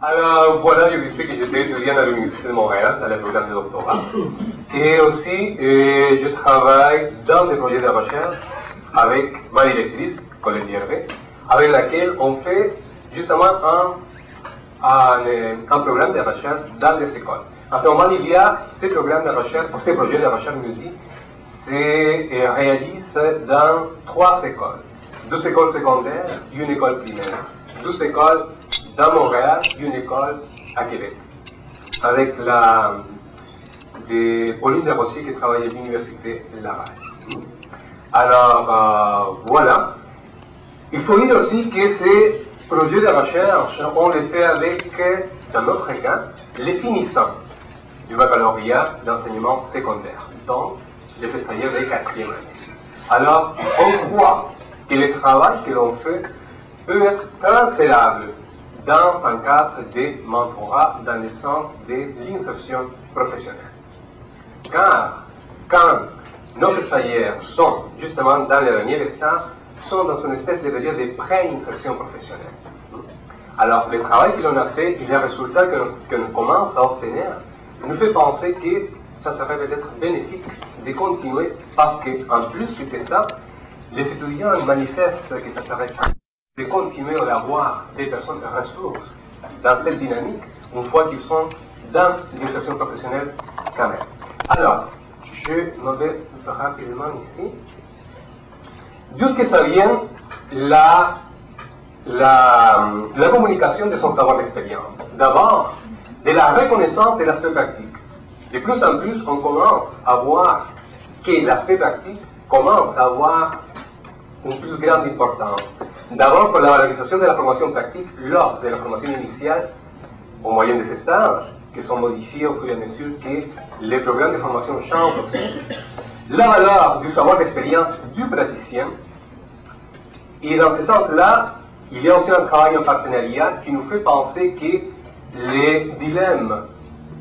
Alors voilà, je disais que j'étais étudiant à l'Université de Montréal, dans le programme de doctorat. Et aussi, je travaille dans des projets de recherche avec ma directrice, Colette Diervé, avec laquelle on fait justement un programme de recherche dans les écoles. En ce moment, il y a ces programmes de recherche, ou ces projets de recherche multi, se réalisent dans 3 écoles. 2 écoles secondaires et une école primaire. 2 écoles dans Montréal et une école à Québec. Avec Pauline Desrosiers qui travaille à l'université Laval. Alors, voilà. Il faut dire aussi que ces projets de recherche, on les fait avec, dans notre cas, les finissants du baccalauréat d'enseignement secondaire, donc les stagiaires de 4e année. Alors, on voit que le travail que l'on fait peut être transférable dans un cadre de mentorat dans le sens de l'insertion professionnelle. Car quand nos stagiaires sont justement dans le dernier stade, sont dans une espèce de période de pré-insertion professionnelle. Alors, le travail que l'on a fait et les résultats que l'on commence à obtenir nous fait penser que ça serait peut-être bénéfique de continuer parce qu'en plus de ça, les étudiants manifestent que ça serait de continuer à avoir des personnes ressources dans cette dynamique une fois qu'ils sont dans l'insertion professionnelle quand même. Alors, je me vais rapidement ici. D'où est-ce que ça vient la communication de son savoir d'expérience? D'abord, de la reconnaissance de l'aspect pratique. De plus en plus, on commence à voir que l'aspect pratique commence à avoir une plus grande importance. D'abord, pour la valorisation de la formation pratique lors de la formation initiale, au moyen de ces stages, qui sont modifiés au fur et à mesure que les programmes de formation changent aussi. La valeur du savoir d'expérience du praticien. Et dans ce sens-là, il y a aussi un travail en partenariat qui nous fait penser que les dilemmes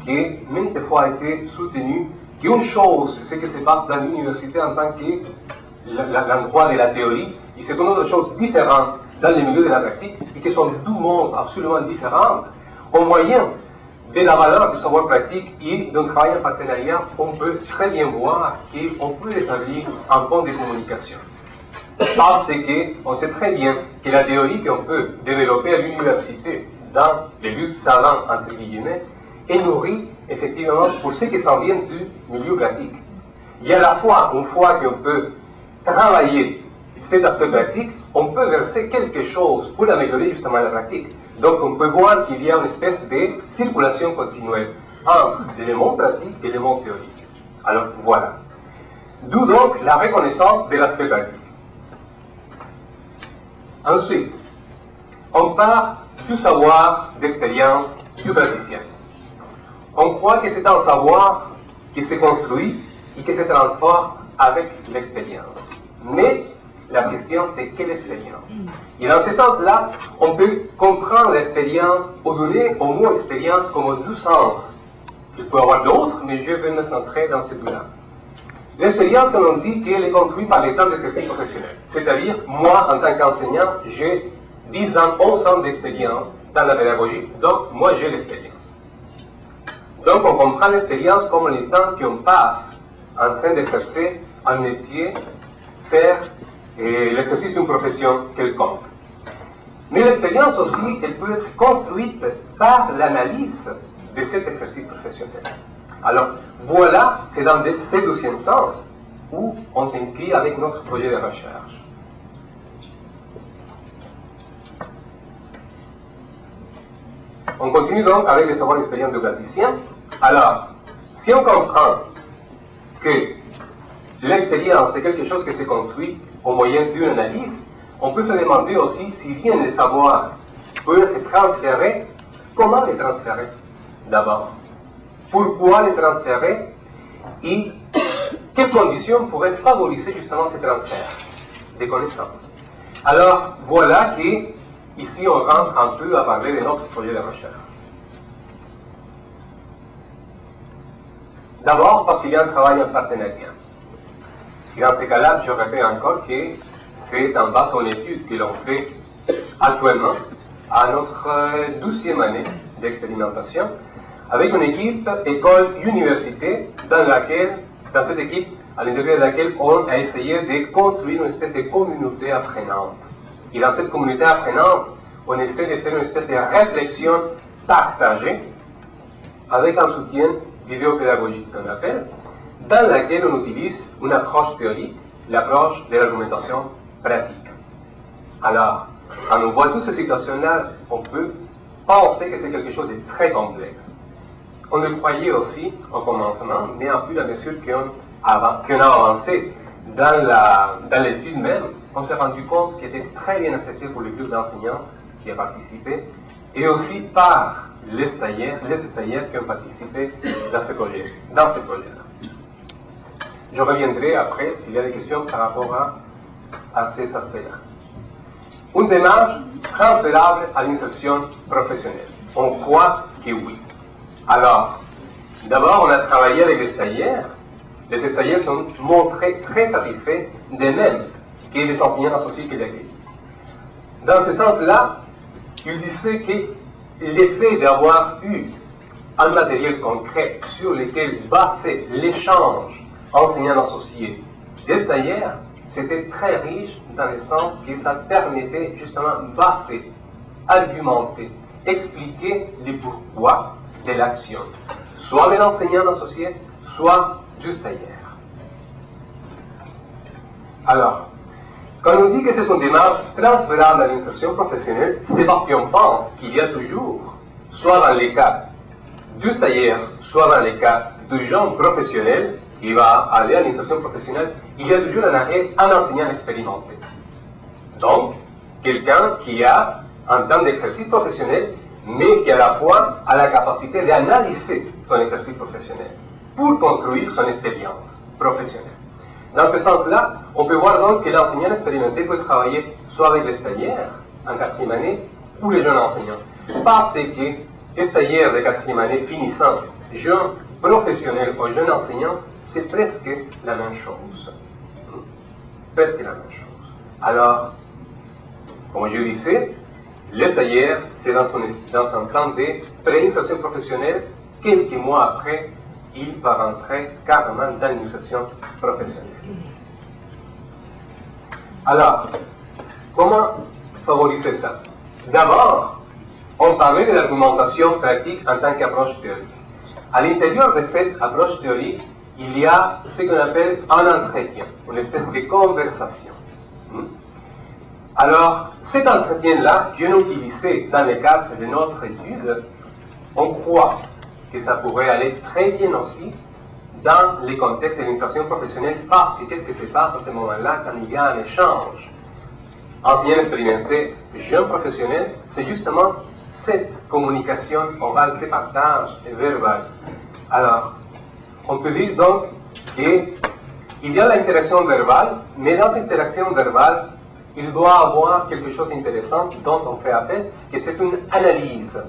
qui maintes fois été soutenus, qu'une chose, c'est ce qui se passe dans l'université en tant que l'endroit de la théorie, et c'est une autre chose différente dans le milieu de la pratique, et qui sont 2 mondes absolument différents. Au moyen de la valeur du savoir pratique et d'un travail en partenariat, on peut très bien voir qu'on peut établir un pont de communication. Parce qu'on sait très bien que la théorie qu'on peut développer à l'université, dans les lieux savants, entre guillemets, est nourrie effectivement pour ce qui s'en vient du milieu pratique. Et à la fois, une fois qu'on peut travailler cet aspect pratique, on peut verser quelque chose pour améliorer justement la pratique. Donc on peut voir qu'il y a une espèce de circulation continuelle entre l'élément pratique et l'élément théorique. Alors voilà. D'où donc la reconnaissance de l'aspect pratique. Ensuite, on part du savoir d'expérience du praticien. On croit que c'est un savoir qui se construit et qui se transforme avec l'expérience. Mais la question, c'est quelle expérience? Et dans ce sens-là, on peut comprendre l'expérience ou donner au mot expérience comme 2 sens. Il peut y avoir d'autres, mais je vais me centrer dans ces 2-là. L'expérience, on dit qu'elle est construite par les temps d'exercice professionnel. C'est-à-dire, moi, en tant qu'enseignant, j'ai 10 ans, 11 ans d'expérience dans la pédagogie, donc moi, j'ai l'expérience. Donc, on comprend l'expérience comme le temps qu'on passe en train d'exercer un métier, faire l'exercice d'une profession quelconque. Mais l'expérience aussi, elle peut être construite par l'analyse de cet exercice professionnel. Alors, voilà, c'est dans ce 2e sens où on s'inscrit avec notre projet de recherche. On continue donc avec le savoir d'expérience du praticien. Alors, si on comprend que l'expérience est quelque chose qui se construit au moyen d'une analyse, on peut se demander aussi si bien le savoir peut être transféré, comment le transférer d'abord, pourquoi le transférer et quelles conditions pourraient favoriser justement ce transfert des connaissances. Alors voilà qu'ici on rentre un peu à parler de notre projet de recherche. D'abord parce qu'il y a un travail en partenariat. Et dans ce cas-là, je répète encore que c'est en base à une étude que l'on fait actuellement à notre 12e année d'expérimentation avec une équipe école-université dans cette équipe, à l'intérieur de laquelle on a essayé de construire une espèce de communauté apprenante. Et dans cette communauté apprenante, on essaie de faire une espèce de réflexion partagée avec un soutien vidéopédagogique qu'on appelle, dans laquelle on utilise une approche théorique, l'approche de l'argumentation pratique. Alors, quand on voit toutes ces situations-là, on peut penser que c'est quelque chose de très complexe. On le croyait aussi au commencement, mais au fur et à mesure qu'on a avancé dans l'étude même, on s'est rendu compte qu'il était très bien accepté pour le groupe d'enseignants qui a participé, et aussi par les stagiaires qui ont participé dans ce projet-là. Je reviendrai après s'il y a des questions par rapport à ces aspects-là. Une démarche transférable à l'insertion professionnelle. On croit que oui. Alors, d'abord, on a travaillé avec les stagiaires. Les stagiaires sont montrés très satisfaits d'eux-mêmes que les enseignants associés qu'ils accueillent. Dans ce sens-là, ils disaient que l'effet d'avoir eu un matériel concret sur lequel baser l'échange enseignant-associé des stagiaires, c'était très riche dans le sens que ça permettait justement baser, argumenter, expliquer les pourquoi de l'action, soit de l'enseignant associé, soit du stagiaire. Alors, quand on dit que c'est une démarche transférable à l'insertion professionnelle, c'est parce qu'on pense qu'il y a toujours, soit dans les cas du stagiaire, soit dans les cas du jeune professionnel qui va aller à l'insertion professionnelle, il y a toujours en arrière un enseignant expérimenté. Donc, quelqu'un qui a un temps d'exercice professionnel, mais qui à la fois a la capacité d'analyser son exercice professionnel pour construire son expérience professionnelle. Dans ce sens-là, on peut voir donc que l'enseignant expérimenté peut travailler soit avec les stagiaires en 4e année ou les jeunes enseignants. Parce que les stagiaires de 4e année finissant jeunes professionnels ou jeunes enseignants, c'est presque la même chose. Presque la même chose. Alors, comme je disais, les stagiaires, c'est dans son temps de pré-insertion professionnelle, quelques mois après, il va rentrer carrément dans l'insertion professionnelle. Alors, comment favoriser ça? D'abord, on parlait de l'argumentation pratique en tant qu'approche théorique. À l'intérieur de cette approche théorique, il y a ce qu'on appelle un entretien, une espèce de conversation. Alors, cet entretien-là, qu'on utilisait dans le cadre de notre étude, on croit que ça pourrait aller très bien aussi dans les contextes de l'insertion professionnelle, parce que qu'est-ce qui se passe à ce moment-là quand il y a un échange enseignant expérimenté, jeune professionnel, c'est justement cette communication orale, ce partage verbal. Alors, on peut dire donc qu'il y a l'interaction verbale, mais dans cette interaction verbale, il doit avoir quelque chose d'intéressant dont on fait appel, que c'est une analyse.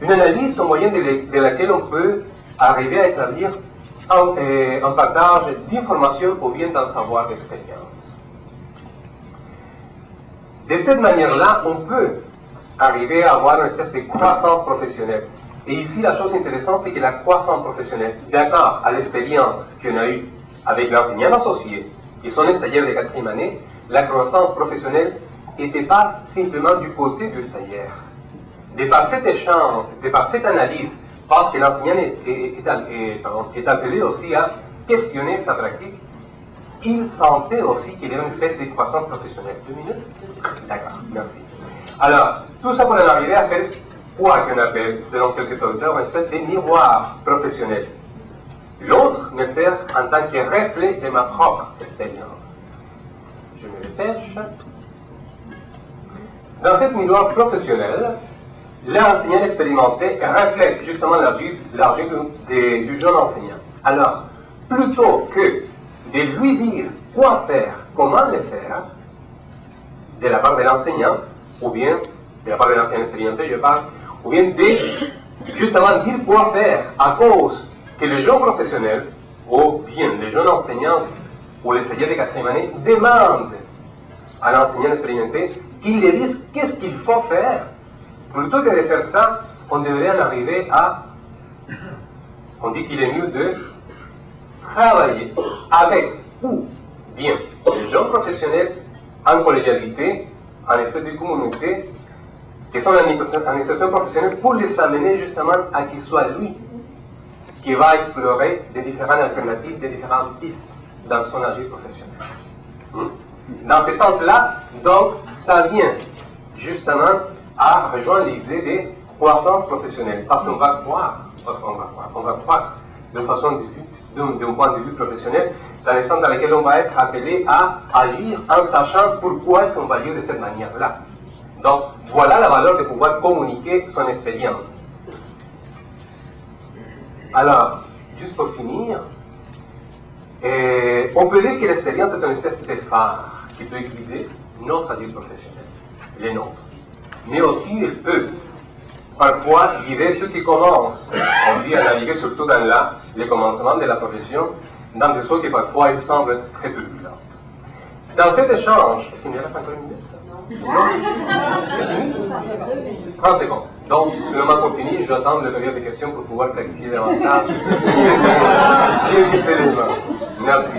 Une analyse au moyen de laquelle on peut arriver à établir un partage d'informations ou bien d'un savoir d'expérience. De cette manière-là, on peut arriver à avoir une espèce de croissance professionnelle. Et ici, la chose intéressante, c'est que la croissance professionnelle, d'accord à l'expérience qu'on a eue avec l'enseignant associé et son stagiaire de 4e année, la croissance professionnelle n'était pas simplement du côté du stagiaire. De par cet échange, de par cette analyse, parce que l'enseignant est appelé aussi à questionner sa pratique, il sentait aussi qu'il y avait une espèce de croissance professionnelle. 2 minutes? D'accord, merci. Alors, tout ça pour en arriver à faire quoi qu'on appelle, selon quelques auteurs, une espèce de miroir professionnel. L'autre me sert en tant que reflet de ma propre expérience. Je me dépêche. Dans cette miroir professionnel, l'enseignant expérimenté reflète justement l'argile du jeune enseignant. Alors, plutôt que de lui dire quoi faire, comment le faire, de la part de l'enseignant, ou bien de la part de l'enseignant expérimenté, je parle, ou bien de justement dire quoi faire à cause que le jeune professionnel, ou bien le jeune enseignant, ou les stagiaires de 4e année, demandent à l'enseignant expérimenté que qu'ils les disent qu'est-ce qu'il faut faire. Plutôt que de faire ça, on devrait en arriver à... On dit qu'il est mieux de travailler avec ou bien les gens professionnels en collégialité, en espèce de communauté, qui sont en insertion professionnelle, pour les amener justement à qu'il soit lui qui va explorer des différentes alternatives, des différentes pistes dans son agir professionnel. Dans ce sens-là, donc, ça vient justement à rejoindre l'idée de croissance professionnelle, parce qu'on va croire d'une façon de vue, d'un point de vue professionnel, dans le sens dans lequel on va être appelé à agir en sachant pourquoi est-ce qu'on va agir de cette manière-là. Donc, voilà la valeur de pouvoir communiquer son expérience. Alors, juste pour finir, on peut dire que l'expérience est une espèce de phare qui peut guider notre agir professionnel, les nôtres. Mais aussi, elle peut parfois guider ceux qui commencent, on dit à naviguer surtout dans le commencement de la profession, dans des choses qui parfois ils semblent être très turbulentes. Dans cet échange, est-ce qu'il me reste encore une minute? Non. 30 secondes. Donc, seulement pour finir, j'attends le période de questions pour pouvoir clarifier davantage les éléments. Merci.